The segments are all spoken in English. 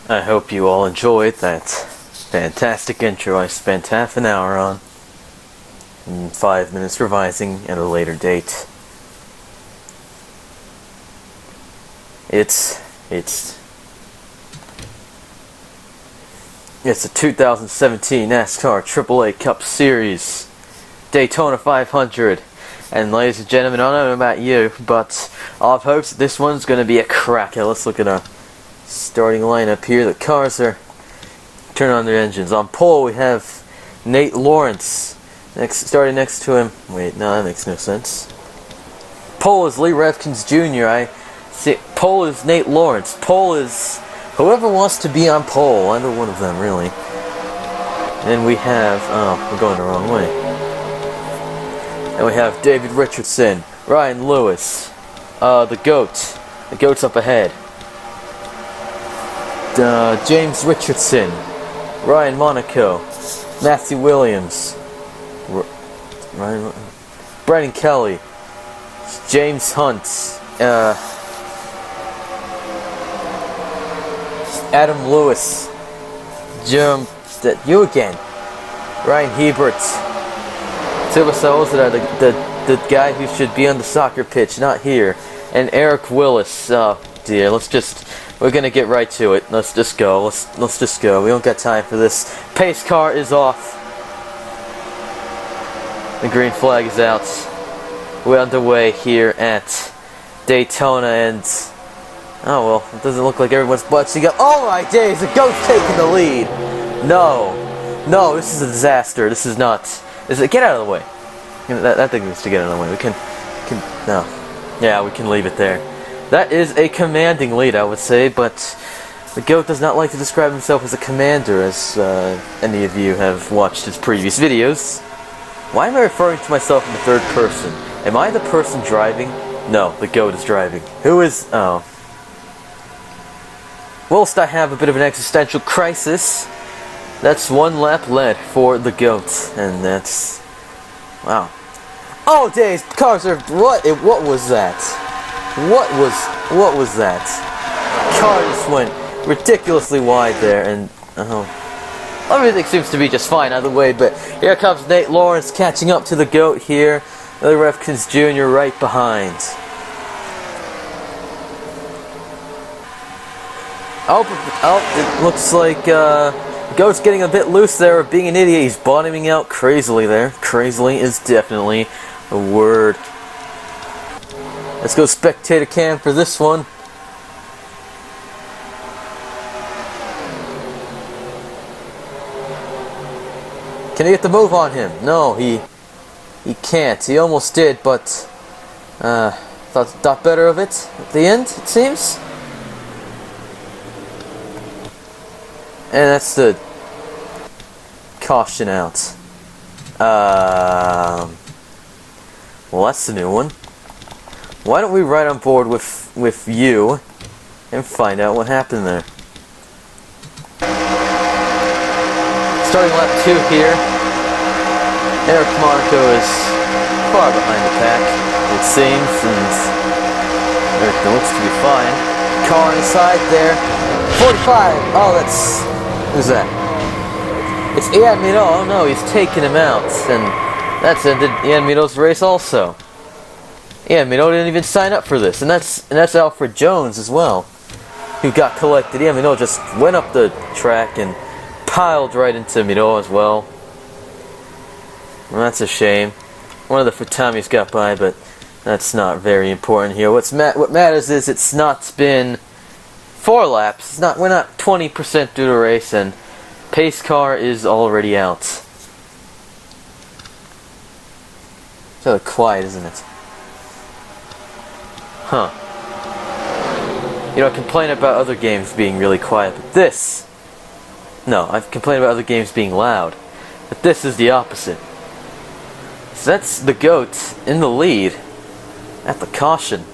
I hope you all enjoyed that fantastic intro I spent half an hour on, and 5 minutes revising at a later date. It's a 2017 NASCAR AAA Cup Series Daytona 500. And ladies and gentlemen, I don't know about you, but I've hopes that this one's going to be a cracker. Let's look at our starting lineup here. The cars are turn on their engines. On pole we have Nate Lawrence. Starting next to him. Wait, no, that makes no sense. Pole is Lee Revkins Jr. I see. Pole is Nate Lawrence. Pole is whoever wants to be on pole. Either one of them, really. And we have we're going the wrong way. And we have David Richardson, Ryan Lewis, the GOAT. The GOAT's up ahead. James Richardson, Ryan Monaco, Matthew Williams, Brennan Kelly, James Hunt, Adam Lewis, you again, Ryan Hebert, Silva that are the guy who should be on the soccer pitch, not here, and Eric Willis. Oh dear, we're gonna get right to it. Let's just go. Let's just go. We don't got time for this. Pace car is off. The green flag is out. We're underway here at Daytona, and oh well, it doesn't look like everyone's butching up. Oh my days, the GOAT's taking the lead. No, this is a disaster. This is not. Get out of the way. That thing needs to get out of the way. We can no. Yeah, we can leave it there. That is a commanding lead, I would say, but the GOAT does not like to describe himself as a commander, as any of you have watched his previous videos. Why am I referring to myself in the third person? Am I the person driving? No, the GOAT is driving. Who is... oh. Whilst I have a bit of an existential crisis, that's one lap led for the GOAT, and that's... wow. Oh days, cars are... what was that? What was that? Car just went ridiculously wide there, and everything seems to be just fine either way. But here comes Nate Lawrence catching up to the GOAT here. Lee Revkins Jr. right behind. Oh, it looks like GOAT's getting a bit loose there, being an idiot. He's bottoming out crazily there. Crazily is definitely a word. Let's go spectator cam for this one. Can he get the move on him? No, he can't. He almost did, but thought better of it at the end, it seems. And that's the caution out. Well, that's the new one. Why don't we ride on board with you and find out what happened there. Starting lap 2 here. Eric Monaco is far behind the pack, it seems, and Eric looks to be fine. Car on the side there. 45! Oh, that's... who's that? It's... yeah, I mean, oh no, he's taking him out, and That's ended Ian Mito's race also. Ian Mito didn't even sign up for this, and that's Alfred Jones as well, who got collected. Ian Mito just went up the track and piled right into Mito as well. Well, that's a shame. One of the Futamis got by, but that's not very important here. What matters is it's not been 4 laps. It's not. We're not 20% through the race, and pace car is already out. It's rather quiet, isn't it? Huh. You know, I complain about other games being really quiet, but this... No, I've complained about other games being loud, but this is the opposite. So that's the GOAT in the lead at the caution.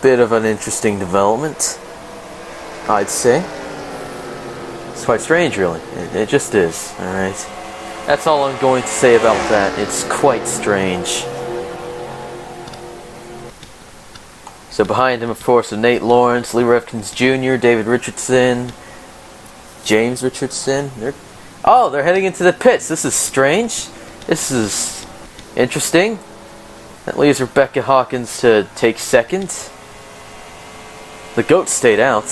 Bit of an interesting development, I'd say. It's quite strange, really. It just is, alright? That's all I'm going to say about that. It's quite strange. So behind him, of course, are Nate Lawrence, Lee Revkins Jr., David Richardson, James Richardson. They're heading into the pits. This is strange. This is interesting. That leaves Rebecca Hawkins to take second. The GOAT stayed out.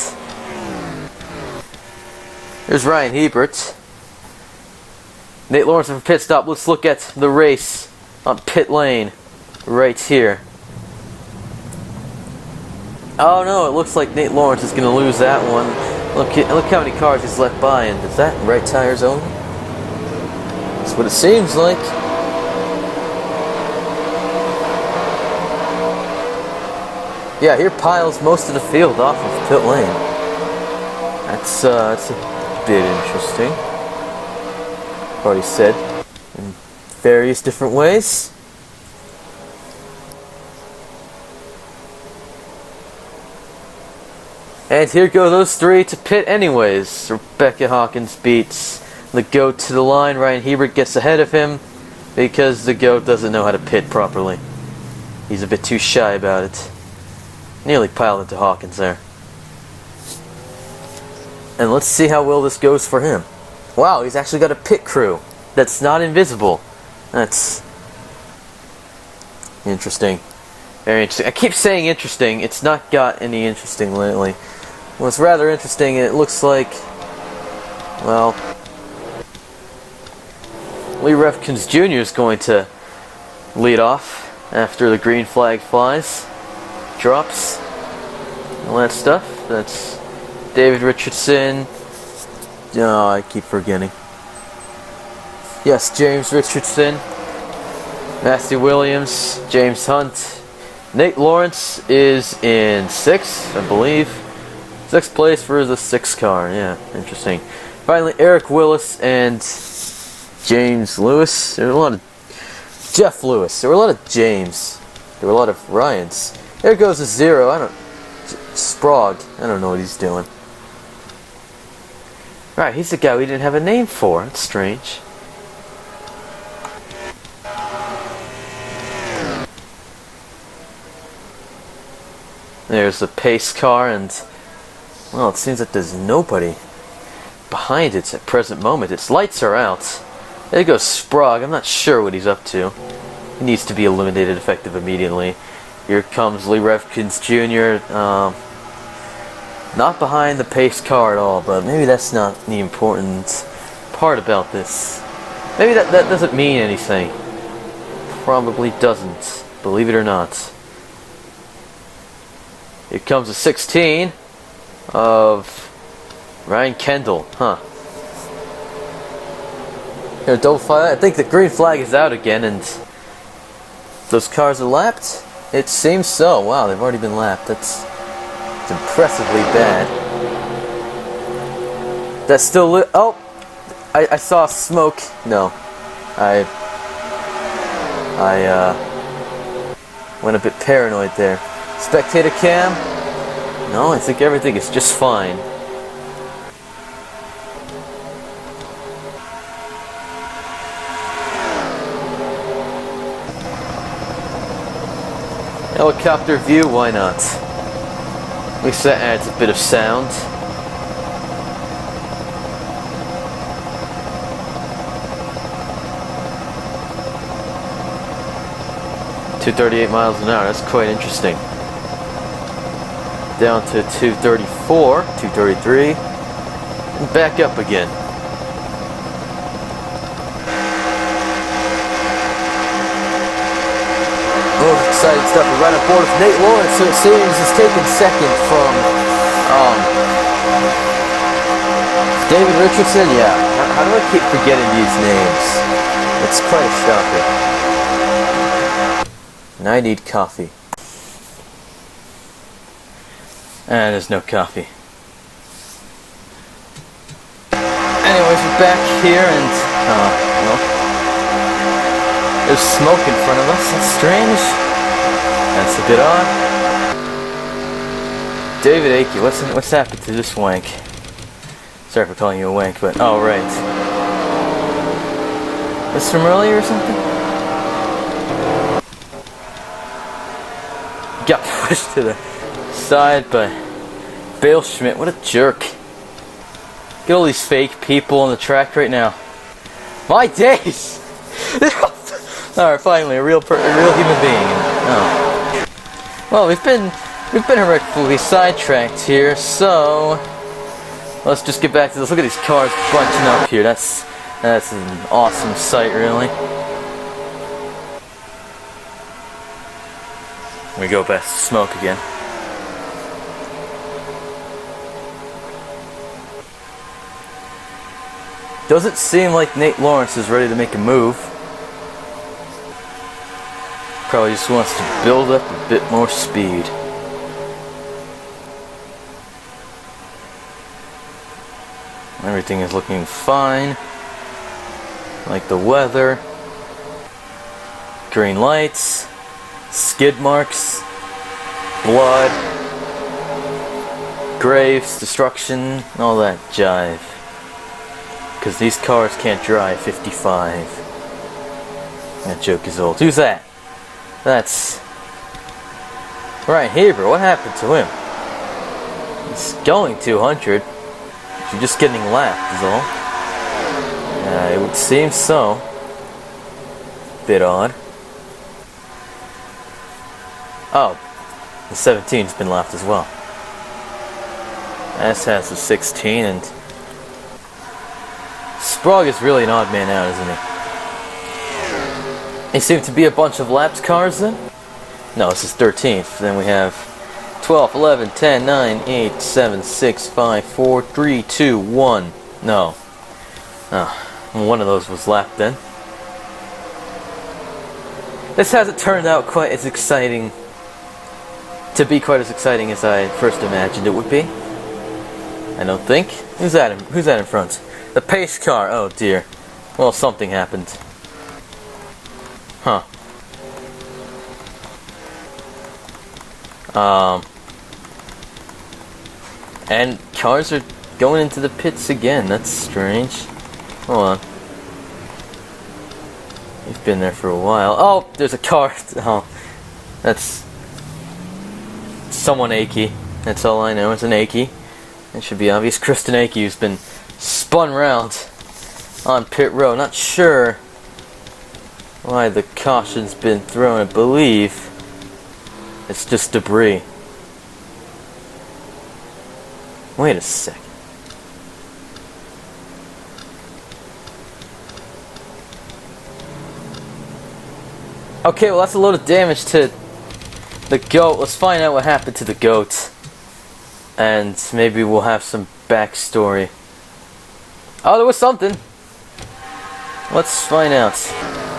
There's Ryan Hebert. Nate Lawrence for pit stop. Let's look at the race on pit lane right here. Oh no, it looks like Nate Lawrence is going to lose that one. Look how many cars he's left by, and is that right tires only? That's what it seems like. Yeah, here piles most of the field off of pit lane. That's a bit interesting. Already said in various different ways. And here go those 3 to pit anyways. Rebecca Hawkins beats the GOAT to the line. Ryan Hebert gets ahead of him because the GOAT doesn't know how to pit properly. He's a bit too shy about it. Nearly piled into Hawkins there. And let's see how well this goes for him. Wow, he's actually got a pit crew that's not invisible. That's interesting. Very interesting. I keep saying interesting. It's not got any interesting lately. What's rather interesting, it looks like, well, Lee Revkins Jr. is going to lead off after the green flag flies, drops, all that stuff. That's David Richardson. Oh, I keep forgetting. Yes, James Richardson, Matthew Williams, James Hunt. Nate Lawrence is in 6th, I believe. 6th place for the 6 car. Yeah, interesting. Finally, Eric Willis and James Lewis. There were a lot of Jeff Lewis. There were a lot of James. There were a lot of Ryans. There goes a 0. Sprague. I don't know what he's doing. Right, he's the guy we didn't have a name for. That's strange. There's the pace car, and well, it seems that there's nobody behind it at present moment. Its lights are out. There goes Sprague. I'm not sure what he's up to. He needs to be eliminated effective immediately. Here comes Lee Revkins Jr. Not behind the pace car at all, but maybe that's not the important part about this. Maybe that doesn't mean anything. Probably doesn't, believe it or not. Here comes a 16 of Ryan Kendall, huh? Here, double fire. I think the green flag is out again, and those cars are lapped? It seems so. Wow, they've already been lapped. It's impressively bad. That's still lit. Oh, I saw smoke. No, I went a bit paranoid there. Spectator cam. No, I think everything is just fine. Helicopter view, why not? At least that adds a bit of sound. 238 miles an hour, that's quite interesting. Down to 234, 233, and back up again. Oh, exciting stuff. We're right on board with Nate Lawrence, who it seems is taking second from David Richardson. Yeah, how do I keep forgetting these names? It's quite shocking. And I need coffee. And there's no coffee. Anyways, we're back here and, well, there's smoke in front of us. That's strange. That's a bit odd. David Akey, what's happened to this wank? Sorry for calling you a wank, but, oh, right. This from earlier or something? Got pushed to the side by Bale Schmidt. What a jerk. Get all these fake people on the track right now. My days! Alright, finally, a real human being. Oh. Well, we've been horrifically sidetracked here, so let's just get back to this. Look at these cars bunching up here. That's an awesome sight, really. We go past the smoke again. Doesn't seem like Nate Lawrence is ready to make a move. Probably just wants to build up a bit more speed. Everything is looking fine. Like the weather. Green lights. Skid marks. Blood. Graves. Destruction. All that jive. Because these cars can't drive 55. That joke is old. Who's that? That's Ryan Haber. What happened to him? He's going 200. You're just getting lapped is all. It would seem so. Bit odd. Oh, the 17's been lapped as well. S has the 16, and Sprague is really an odd man out, isn't he? They seem to be a bunch of lapped cars then? No, this is 13th. Then we have 12, 11, 10, 9, 8, 7, 6, 5, 4, 3, 2, 1. No. Oh, one of those was lapped then. This hasn't turned out quite as exciting. To be quite as exciting as I first imagined it would be. I don't think. Who's that in front? The pace car. Oh dear. Well, something happened. Huh. And cars are going into the pits again. That's strange. Hold on. You've been there for a while. Oh, there's a car. Oh, that's someone Akey. That's all I know. It's an Akey. It should be obvious. Kristen Akey, who's been spun round on pit road. Not sure why the caution's been thrown. I believe it's just debris. Wait a second. Okay, well that's a load of damage to the goat. Let's find out what happened to the goat. And maybe we'll have some backstory. Oh, there was something. Let's find out.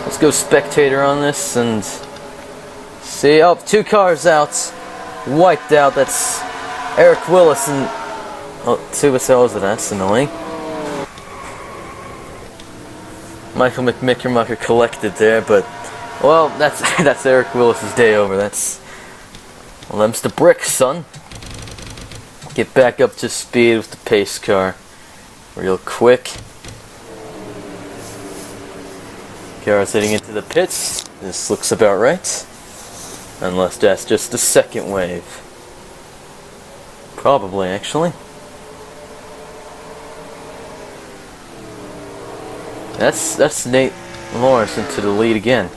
Let's go spectator on this and see. Oh, 2 cars out. Wiped out. That's Eric Willis and... Oh, 2 Vassals, that's annoying. Michael McMickermucker collected there, but... Well, that's Eric Willis's day over. Well, them's the bricks, son. Get back up to speed with the pace car. Real quick. Car's heading into the pits. This looks about right. Unless that's just the second wave. Probably, actually. That's Nate Lawrence into the lead again.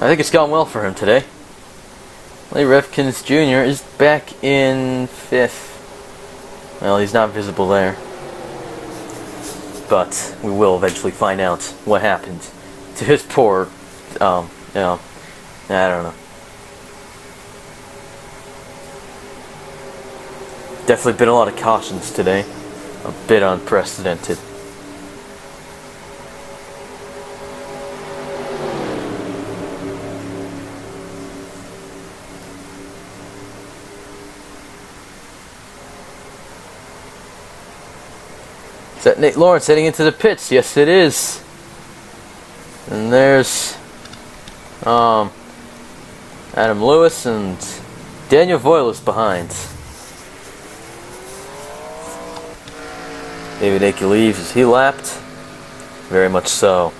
I think it's gone well for him today. Lee Revkins Jr. is back in 5th. Well, he's not visible there. But we will eventually find out what happened to his poor, I don't know. Definitely been a lot of cautions today. A bit unprecedented. Is that Nate Lawrence heading into the pits? Yes, it is. And there's Adam Lewis and Daniel Voiles behind. David Akey leaves. Is he lapped? Very much so.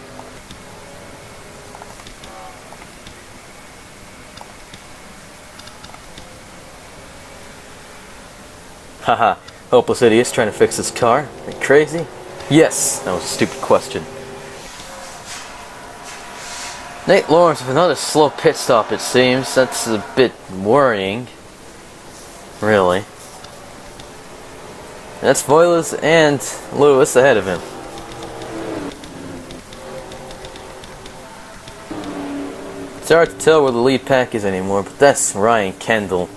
Haha. Hopeless idiots trying to fix his car. Are you crazy? Yes, that was a stupid question. Nate Lawrence with another slow pit stop, it seems. That's a bit worrying. Really. That's Voiles and Lewis ahead of him. It's hard to tell where the lead pack is anymore, but that's Ryan Kendall.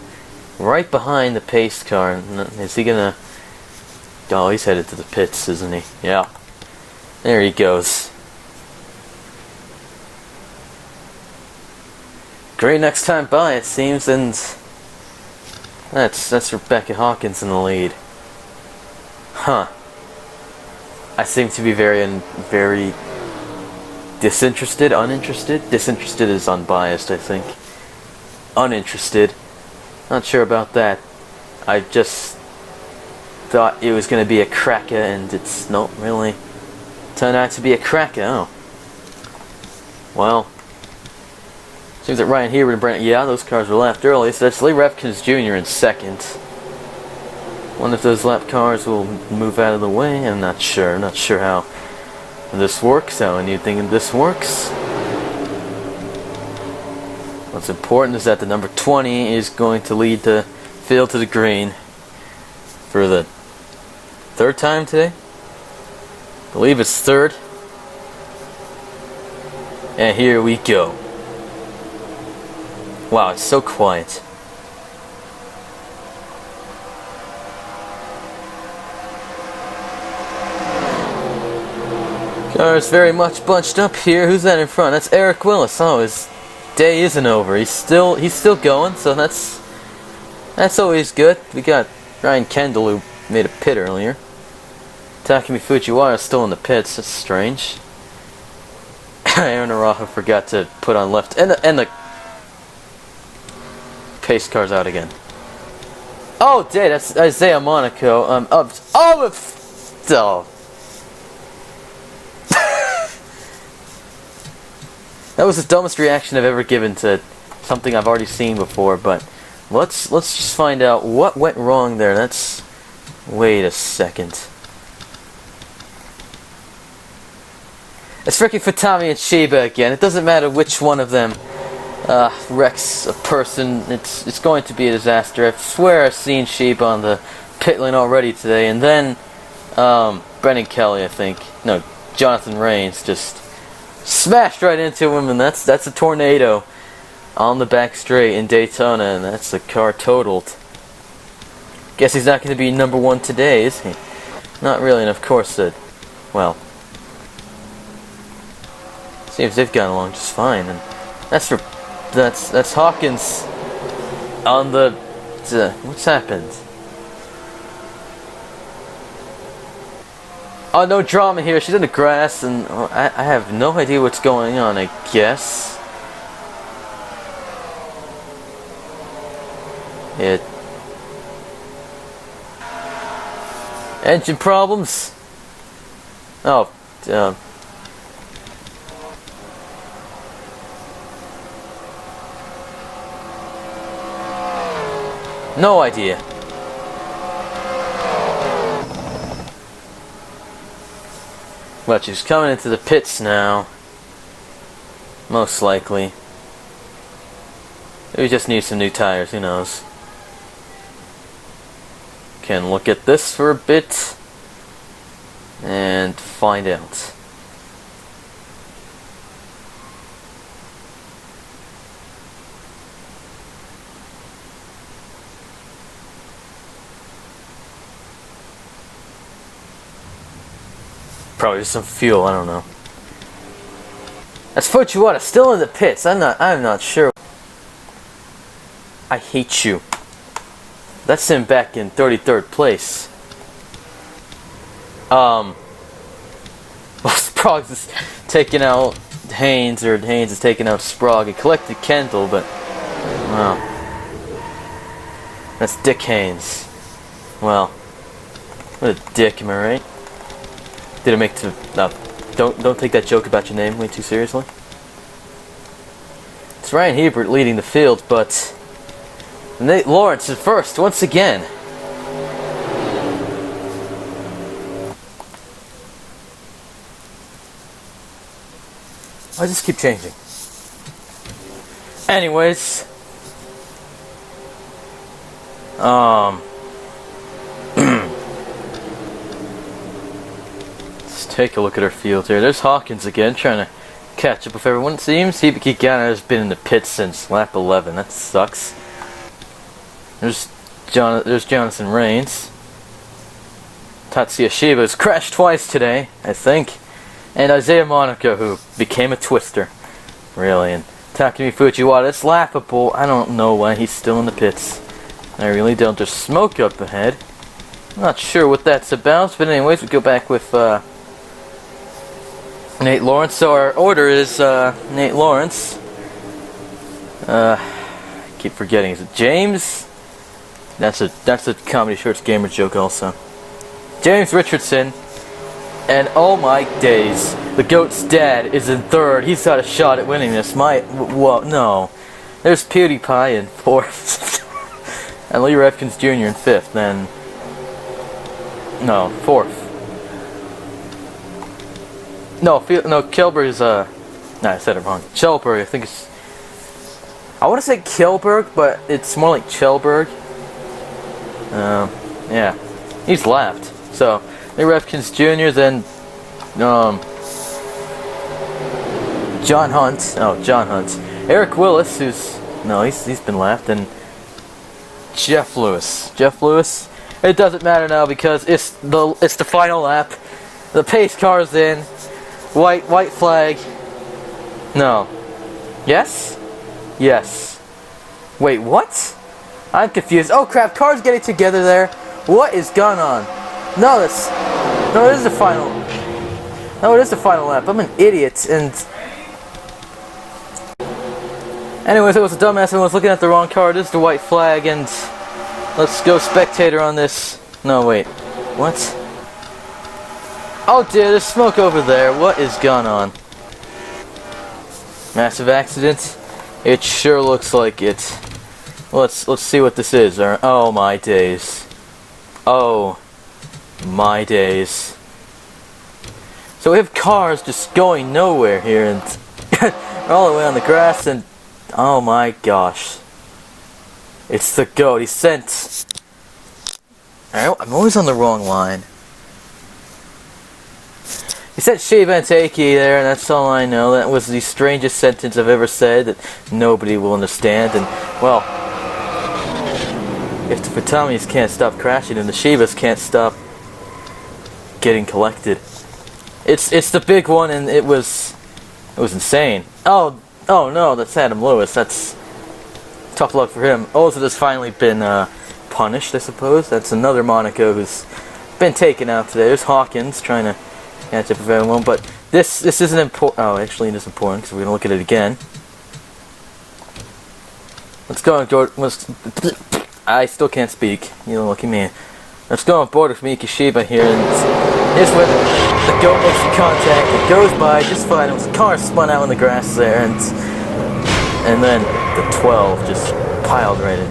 Right behind the pace car. Is he gonna... Oh, he's headed to the pits, isn't he? Yeah. There he goes. Great next time by, it seems, and... That's Rebecca Hawkins in the lead. Huh. I seem to be very disinterested, uninterested? Disinterested is unbiased, I think. Uninterested. Not sure about that. I just thought it was going to be a cracker, and it's not really turned out to be a cracker. Oh. Well. Seems that Ryan Hebert and Brent, yeah, those cars were lapped early, so that's Lee Revkins Jr. in 2nd. Wonder if those lap cars will move out of the way. I'm not sure. I'm not sure how this works, how anything this works. What's important is that the number 20 is going to lead the field to the green for the 3rd time today. I believe it's 3rd. And here we go. Wow, it's so quiet. Cars very much bunched up here. Who's that in front? That's Eric Willis. Oh, his day isn't over. He's still going, so that's always good. We got Ryan Kendall, who made a pit earlier. Takumi Fujiwara is still in the pits. That's strange. Aaron Araha forgot to put on left, and the pace car's out again. Oh, dang, that's Isaiah Monaco. That was the dumbest reaction I've ever given to something I've already seen before, but let's just find out what went wrong there. Wait a second. It's freaking Fatami and Sheba again. It doesn't matter which one of them wrecks a person. It's going to be a disaster. I swear I've seen Sheba on the pit lane already today, and then Brendan Kelly, I think. No, Jonathan Rains just smashed right into him, and that's a tornado on the back straight in Daytona, and that's the car totaled. Guess he's not going to be number 1 today, is he? Not really, and of course, well, seems they've gotten along just fine, and that's Hawkins on the what's happened? Oh, no drama here. She's in the grass, and I have no idea what's going on, I guess. Engine problems? Oh, no idea. But she's coming into the pits now. Most likely. We just need some new tires, who knows. Can look at this for a bit and find out. Probably some fuel, I don't know. That's Fujiwara still in the pits. I'm not sure. I hate you. That's him back in 33rd place. Sprague is taking out Haynes, or Haynes is taking out Sprague. He collected Kendall, but wow. That's Dick Haynes. Well, what a dick, am I right? Did it make to don't take that joke about your name way too seriously. It's Ryan Hebert leading the field, but Nate Lawrence is first once again. I just keep changing. Anyways, let's take a look at our field here. There's Hawkins again, trying to catch up with everyone. It seems Hibiki has been in the pit since lap 11. That sucks. There's Jonathan Rains. Tatsuya Shiba's crashed twice today, I think. And Isaiah Monaco, who became a twister. Really. And Takumi Fujiwara, it's laughable. I don't know why he's still in the pits. I really don't. There's smoke up ahead. I'm not sure what that's about, but anyways, we go back with Nate Lawrence. So our order is Nate Lawrence. I keep forgetting. Is it James? That's a Comedy Shorts Gamer joke also. James Richardson. And oh my days, the GOAT's dad is in third. He's got a shot at winning this. Well, no. There's PewDiePie in fourth. And Lee Revkins Jr. in fifth. Then, no, fourth. No, Kjellberg is, no, I said it wrong. Kjellberg, I think it's, I want to say Kjellberg, but it's more like Kjellberg. Yeah, he's left. So, Lee Revkins Jr., then, John Hunt. Oh, John Hunt. Eric Willis, who's, no, he's been left, and Jeff Lewis. Jeff Lewis. It doesn't matter now because it's the final lap. The pace car's in. White flag. No. Yes? Yes. Wait, what? I'm confused. Oh crap, cars getting together there. What is going on? No, it is the final. No, it is the final lap. I'm an idiot, and anyways, it was a dumbass. I was looking at the wrong car. It is the white flag, and let's go spectator on this. No, wait. What? Oh dear, there's smoke over there. What is going on? Massive accident? It sure looks like it. Let's see what this is. Oh my days. Oh my days. So we have cars just going nowhere here, and we're all the way on the grass, and oh my gosh. It's the GOAT. He sent... I'm always on the wrong line. He said Shiba and Taiki there, and that's all I know. That was the strangest sentence I've ever said that nobody will understand. And, well, if the Futamis can't stop crashing, and the Shibas can't stop getting collected. It's the big one, and it was insane. Oh no, that's Adam Lewis. That's tough luck for him. Ozil has finally been punished, I suppose. That's another Monaco who's been taken out today. There's Hawkins trying to catch up with everyone, but this isn't important. Oh, actually, it is important because we're gonna look at it again. Let's go on board. I still can't speak. You lucky man. Let's go on board with Miki Shiba here, and here's where the GOAT makes the contact. It goes by just fine. It was a car spun out in the grass there, and then the 12 just piled right in.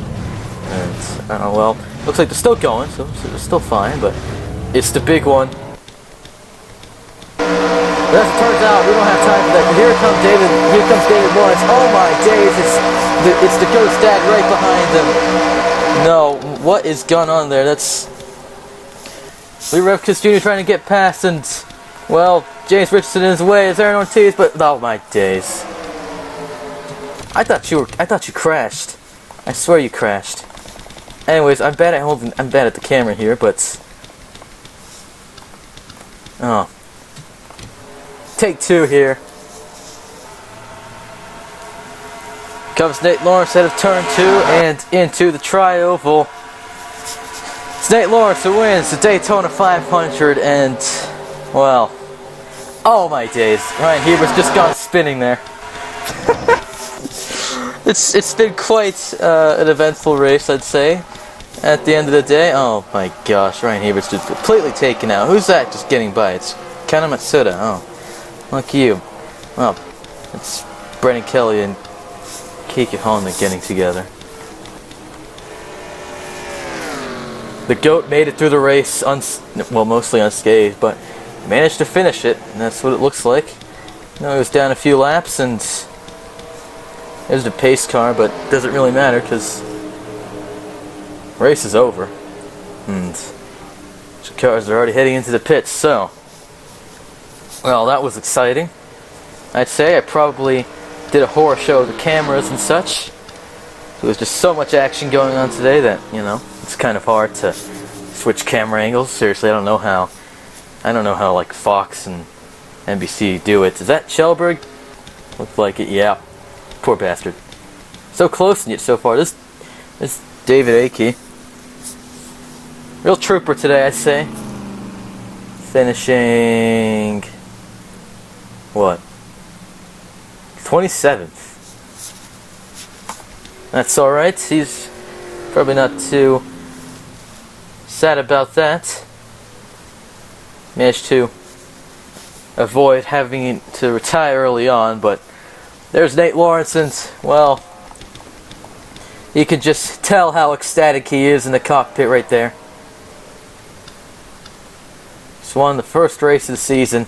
And well, looks like they're still going, so they're still fine, but it's the big one. But as it turns out, we don't have time for that. Here comes David Lawrence. Oh my days, it's the ghost dad right behind him. No, what is going on there? That's Lee Revkins Jr. trying to get past, and well, James Richardson in his way is Aaron Ortiz, but oh my days. I thought you crashed. I swear you crashed. Anyways, I'm bad at the camera here, but oh. Take two here. Comes Nate Lawrence out of turn 2 and into the tri-oval. It's Nate Lawrence who wins the Daytona 500, and well, oh my days, Ryan Hebert's just gone spinning there. It's been quite an eventful race, I'd say. At the end of the day, oh my gosh, Ryan Hebert's just completely taken out. Who's that just getting by? It's Kana Matsuda. Oh, look you. Well, it's Brennan Kelly and Keiki Honda getting together. The GOAT made it through the race, mostly unscathed, but managed to finish it, and that's what it looks like. You know, he was down a few laps, and there's the pace car, but it doesn't really matter because race is over, and the cars are already heading into the pits. So, well, that was exciting. I'd say I probably did a horror show with the cameras and such. There was just so much action going on today that, you know, it's kind of hard to switch camera angles. Seriously, I don't know how like Fox and NBC do it. Is that Shelberg? Looks like it, yeah. Poor bastard. So close and yet so far. This David Akey. Real trooper today, I'd say. Finishing what? 27th. That's alright. He's probably not too sad about that. Managed to avoid having to retire early on, but there's Nate Lawrence, and well, you can just tell how ecstatic he is in the cockpit right there. Just won the first race of the season.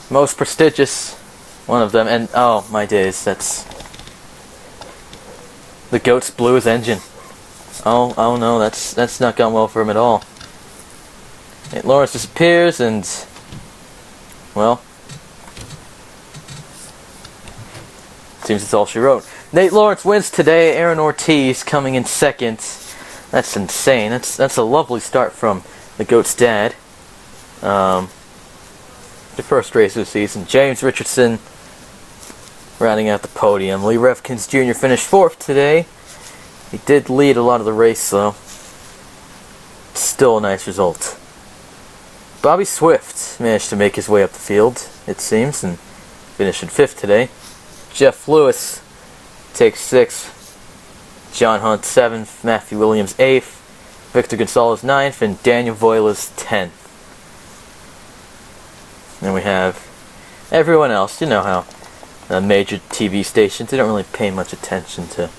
Most prestigious one of them, and oh my days, that's the GOAT's blew his engine. Oh no, that's not gone well for him at all. Nate Lawrence disappears, and well, seems that's all she wrote. Nate Lawrence wins today. Aaron Ortiz coming in second. That's insane. That's a lovely start from the GOAT's dad. The first race of the season. James Richardson rounding out the podium. Lee Revkins Jr. finished 4th today. He did lead a lot of the race, though. Still a nice result. Bobby Swift managed to make his way up the field, it seems, and finished in 5th today. Jeff Lewis takes 6th. John Hunt 7th. Matthew Williams 8th. Victor Gonzalez 9th. And Daniel Voiles 10th. Then we have everyone else. You know how major TV stations, they don't really pay much attention to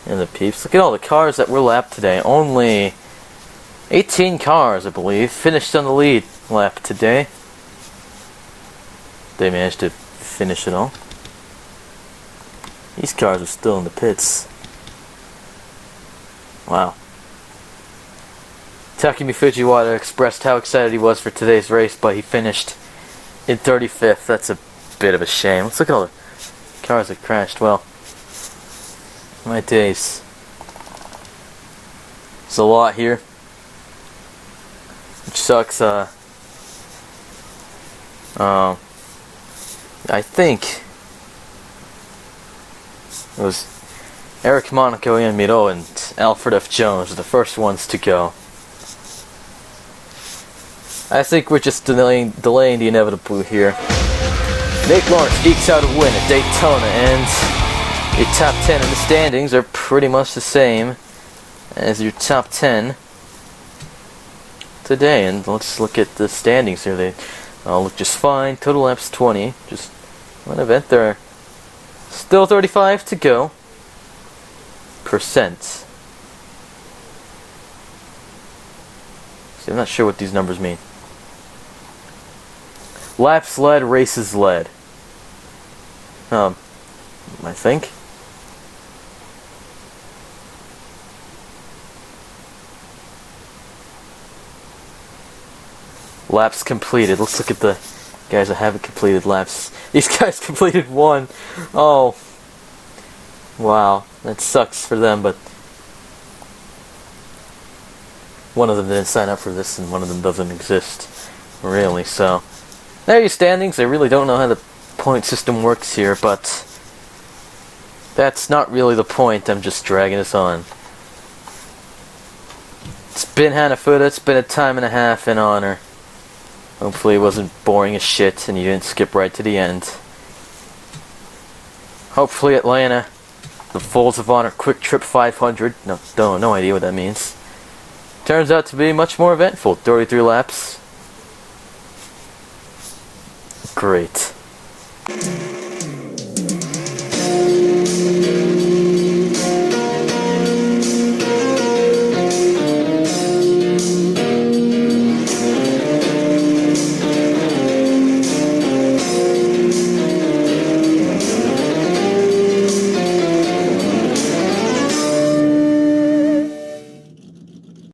the peeps. Look at all the cars that were lapped today. Only 18 cars, I believe, finished on the lead lap today. They managed to finish it all. These cars are still in the pits. Wow. Takumi Fujiwara expressed how excited he was for today's race, but he finished in 35th. That's a bit of a shame. Let's look at all the cars that crashed. Well, my days. There's a lot here, which sucks. I think it was Eric Monaco, Ian Miro, and Alfred F. Jones were the first ones to go. I think we're just delaying the inevitable here. Nate Lawrence ekes out a win at Daytona, and your top 10 in the standings are pretty much the same as your top 10 today. And let's look at the standings here. They all look just fine. Total laps 20. Just one event. There are still 35 to go. Percent. See, I'm not sure what these numbers mean. Laps led, races led. I think. Laps completed. Let's look at the guys that haven't completed laps. These guys completed one. Oh. Wow. That sucks for them, but one of them didn't sign up for this and one of them doesn't exist. Really, so. There are your standings. I really don't know how the point system works here, but that's not really the point. I'm just dragging this on. It's been Hanafuda. It's been a time and a half in honor. Hopefully it wasn't boring as shit and you didn't skip right to the end. Hopefully Atlanta, the Folds of Honor Quick Trip 500, no idea what that means, turns out to be much more eventful. 33 laps. Great.